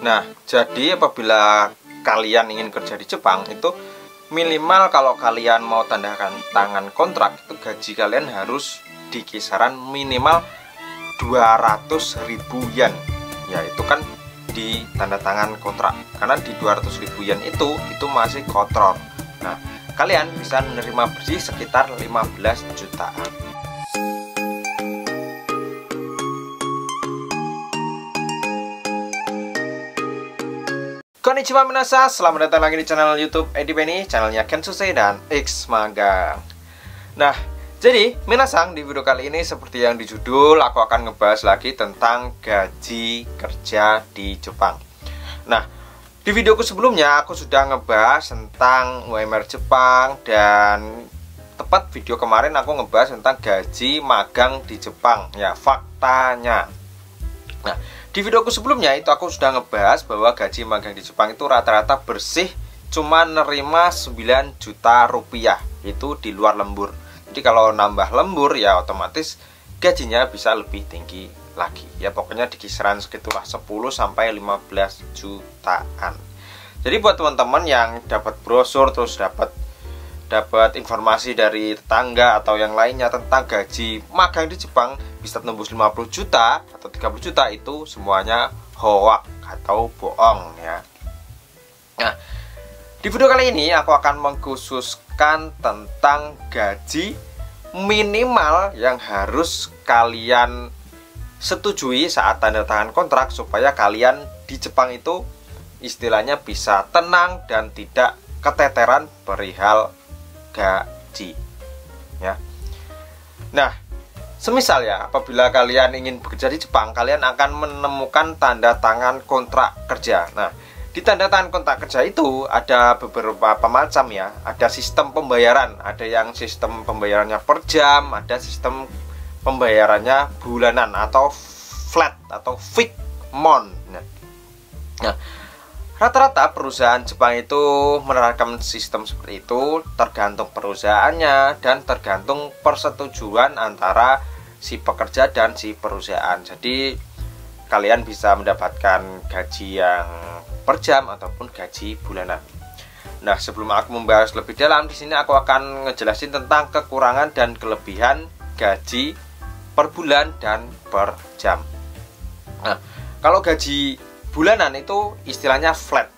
Nah, jadi apabila kalian ingin kerja di Jepang itu minimal kalau kalian mau tanda tangan kontrak itu gaji kalian harus di kisaran minimal 200.000 yen. Ya, itu kan di tanda tangan kontrak. Karena di 200.000 yen itu masih kotor. Nah, kalian bisa menerima bersih sekitar 15 jutaan. Konnichiwa minasa, selamat datang lagi di channel YouTube Edi Penny, channelnya Kensusei dan X Magang. Nah, jadi minasang, di video kali ini seperti yang di judul, aku akan ngebahas lagi tentang gaji kerja di Jepang. Nah, di videoku sebelumnya aku sudah ngebahas tentang UMR Jepang, dan tepat video kemarin aku ngebahas tentang gaji magang di Jepang, ya faktanya. Nah, di videoku sebelumnya itu aku sudah ngebahas bahwa gaji magang di Jepang itu rata-rata bersih cuma nerima 9 juta rupiah, itu di luar lembur. Jadi kalau nambah lembur ya otomatis gajinya bisa lebih tinggi lagi. Ya pokoknya di kisaran sekitulah 10 sampai 15 jutaan. Jadi buat teman-teman yang dapat brosur terus dapat informasi dari tetangga atau yang lainnya tentang gaji magang di Jepang bisa tembus 50 juta atau 30 juta, itu semuanya hoax atau bohong ya. Nah, di video kali ini aku akan mengkhususkan tentang gaji minimal yang harus kalian setujui saat tanda tangan kontrak supaya kalian di Jepang itu istilahnya bisa tenang dan tidak keteteran perihal gaji ya. Nah, semisal ya apabila kalian ingin bekerja di Jepang, kalian akan menemukan tanda tangan kontrak kerja. Nah, di tanda tangan kontrak kerja itu ada beberapa macam ya. Ada sistem pembayaran, ada yang sistem pembayarannya per jam, ada sistem pembayarannya bulanan atau flat atau fixed month. Nah, rata-rata perusahaan Jepang itu menerapkan sistem seperti itu, tergantung perusahaannya dan tergantung persetujuan antara si pekerja dan si perusahaan. Jadi kalian bisa mendapatkan gaji yang per jam ataupun gaji bulanan. Nah, sebelum aku membahas lebih dalam, di sini aku akan ngejelasin tentang kekurangan dan kelebihan gaji per bulan dan per jam. Nah, kalau gaji bulanan itu istilahnya flat.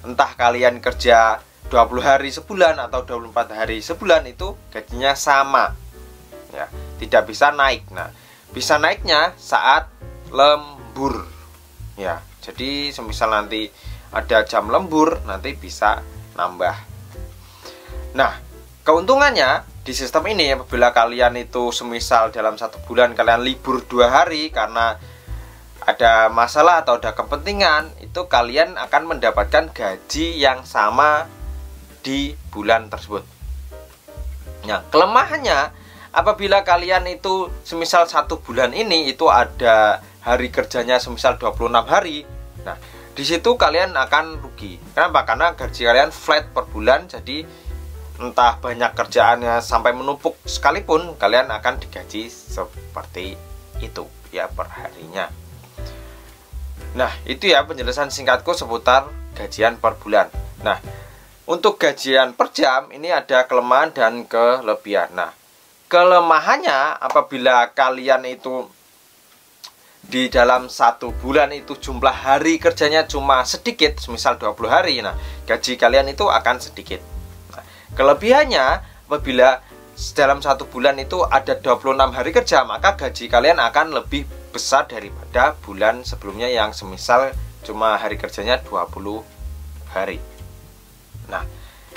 Entah kalian kerja 20 hari sebulan atau 24 hari sebulan, itu gajinya sama ya, tidak bisa naik. Nah, bisa naiknya saat lembur ya. Jadi semisal nanti ada jam lembur, nanti bisa nambah. Nah, keuntungannya di sistem ini apabila kalian itu semisal dalam satu bulan kalian libur 2 hari karena ada masalah atau ada kepentingan, itu kalian akan mendapatkan gaji yang sama di bulan tersebut. Nah, kelemahannya apabila kalian itu semisal satu bulan ini itu ada hari kerjanya semisal 26 hari. Nah, di situ kalian akan rugi. Kenapa? Karena gaji kalian flat per bulan, jadi entah banyak kerjaannya sampai menumpuk sekalipun kalian akan digaji seperti itu ya per harinya. Nah, itu ya penjelasan singkatku seputar gajian per bulan. Nah, untuk gajian per jam ini ada kelemahan dan kelebihan. Nah, kelemahannya apabila kalian itu di dalam satu bulan itu jumlah hari kerjanya cuma sedikit, misal 20 hari, nah gaji kalian itu akan sedikit. Nah, kelebihannya apabila dalam satu bulan itu ada 26 hari kerja, maka gaji kalian akan lebih besar daripada bulan sebelumnya yang semisal cuma hari kerjanya 20 hari. Nah,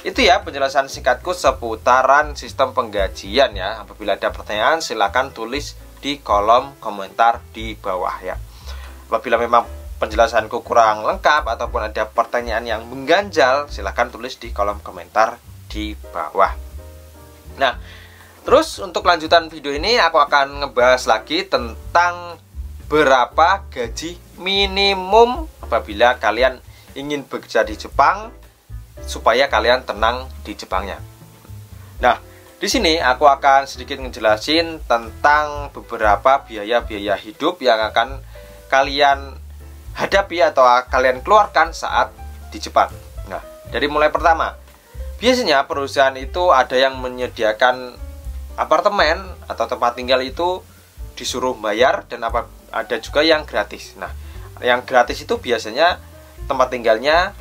itu ya penjelasan singkatku seputaran sistem penggajian ya. Apabila ada pertanyaan silahkan tulis di kolom komentar di bawah ya. Apabila memang penjelasanku kurang lengkap ataupun ada pertanyaan yang mengganjal, silahkan tulis di kolom komentar di bawah. Nah, terus untuk lanjutan video ini aku akan ngebahas lagi tentang berapa gaji minimum apabila kalian ingin bekerja di Jepang supaya kalian tenang di Jepangnya. Nah, di sini aku akan sedikit ngejelasin tentang beberapa biaya-biaya hidup yang akan kalian hadapi atau kalian keluarkan saat di Jepang. Nah, dari mulai pertama, biasanya perusahaan itu ada yang menyediakan apartemen atau tempat tinggal itu disuruh bayar, dan ada juga yang gratis. Nah, yang gratis itu biasanya tempat tinggalnya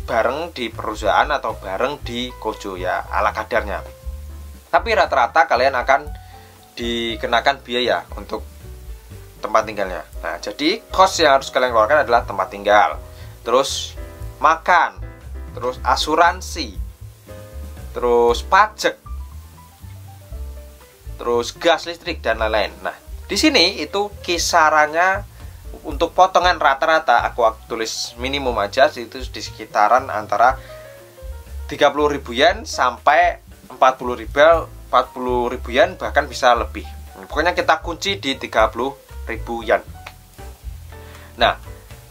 bareng di perusahaan atau bareng di Kojo ya, ala kadarnya. Tapi rata-rata kalian akan dikenakan biaya untuk tempat tinggalnya. Nah, jadi cost yang harus kalian keluarkan adalah tempat tinggal, terus makan, terus asuransi, terus pajak, terus gas, listrik, dan lain-lain. Nah, di sini itu kisarannya untuk potongan rata-rata aku tulis minimum aja, itu di sekitaran antara 30.000 yen sampai 40.000 yen, bahkan bisa lebih. Pokoknya kita kunci di 30.000 yen. Nah,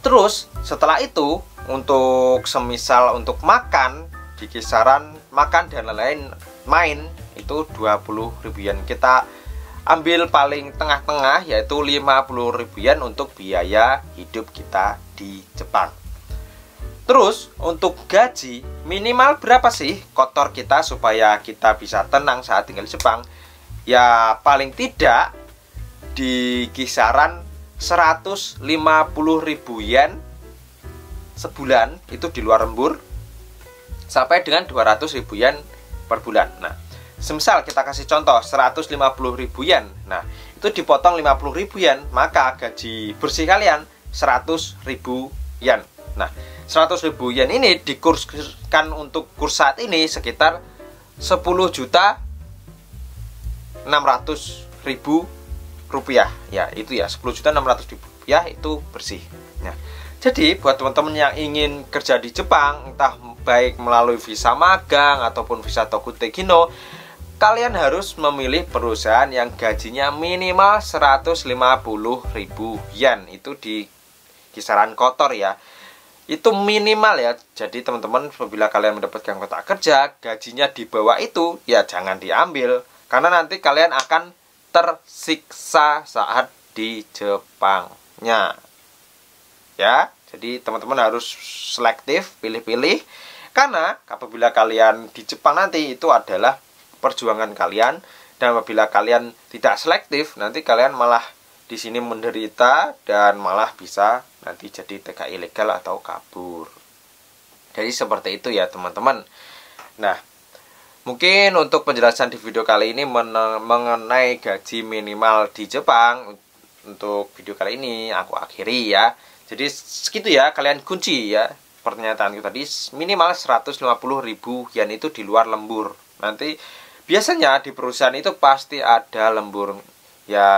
terus setelah itu untuk semisal untuk makan, di kisaran makan dan lain-lain, main itu 20.000 yen. Kita ambil paling tengah-tengah, yaitu 50.000 yen untuk biaya hidup kita di Jepang. Terus untuk gaji minimal berapa sih kotor kita supaya kita bisa tenang saat tinggal di Jepang? Ya paling tidak di kisaran 150.000 yen sebulan, itu di luar lembur, sampai dengan 200.000 yen per bulan. Nah, semisal kita kasih contoh 150.000 yen, nah itu dipotong 50.000 yen, maka gaji bersih kalian 100.000 yen. Nah, 100.000 yen ini dikurskan untuk kurs saat ini sekitar 10.600.000 rupiah. Ya, itu ya 10.600.000 rupiah itu bersih. Nah, jadi buat teman-teman yang ingin kerja di Jepang, entah baik melalui visa magang ataupun visa Tokute Gino, kalian harus memilih perusahaan yang gajinya minimal 150.000 yen. Itu di kisaran kotor ya, itu minimal ya. Jadi teman-teman, apabila kalian mendapatkan kontrak kerja gajinya di bawah itu, ya jangan diambil, karena nanti kalian akan tersiksa saat di Jepangnya ya. Jadi teman-teman harus selektif, pilih-pilih, karena apabila kalian di Jepang nanti itu adalah perjuangan kalian, dan apabila kalian tidak selektif, nanti kalian malah di sini menderita dan malah bisa nanti jadi TKI ilegal atau kabur. Jadi seperti itu ya teman-teman. Nah, mungkin untuk penjelasan di video kali ini mengenai gaji minimal di Jepang, untuk video kali ini aku akhiri ya. Jadi segitu ya, kalian kunci ya pernyataanku tadi, minimal 150.000 yen itu di luar lembur. Nanti biasanya di perusahaan itu pasti ada lembur ya,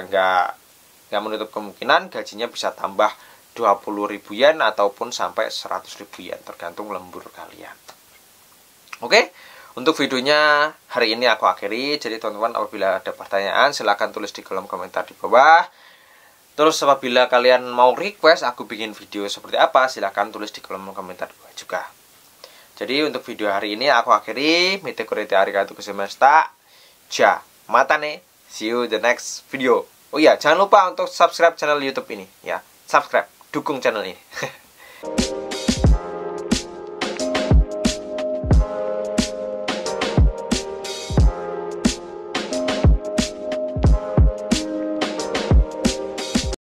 nggak menutup kemungkinan gajinya bisa tambah 20.000 yen ataupun sampai 100.000 yen, tergantung lembur kalian. Oke, untuk videonya hari ini aku akhiri. Jadi teman-teman, apabila ada pertanyaan silahkan tulis di kolom komentar di bawah. Terus apabila kalian mau request aku bikin video seperti apa, silahkan tulis di kolom komentar di bawah juga. Jadi untuk video hari ini aku akhiri. Mite kurete arigatou gozaimashita. Ja, matane. See you the next video. Oh iya, jangan lupa untuk subscribe channel YouTube ini ya. Subscribe, dukung channel ini.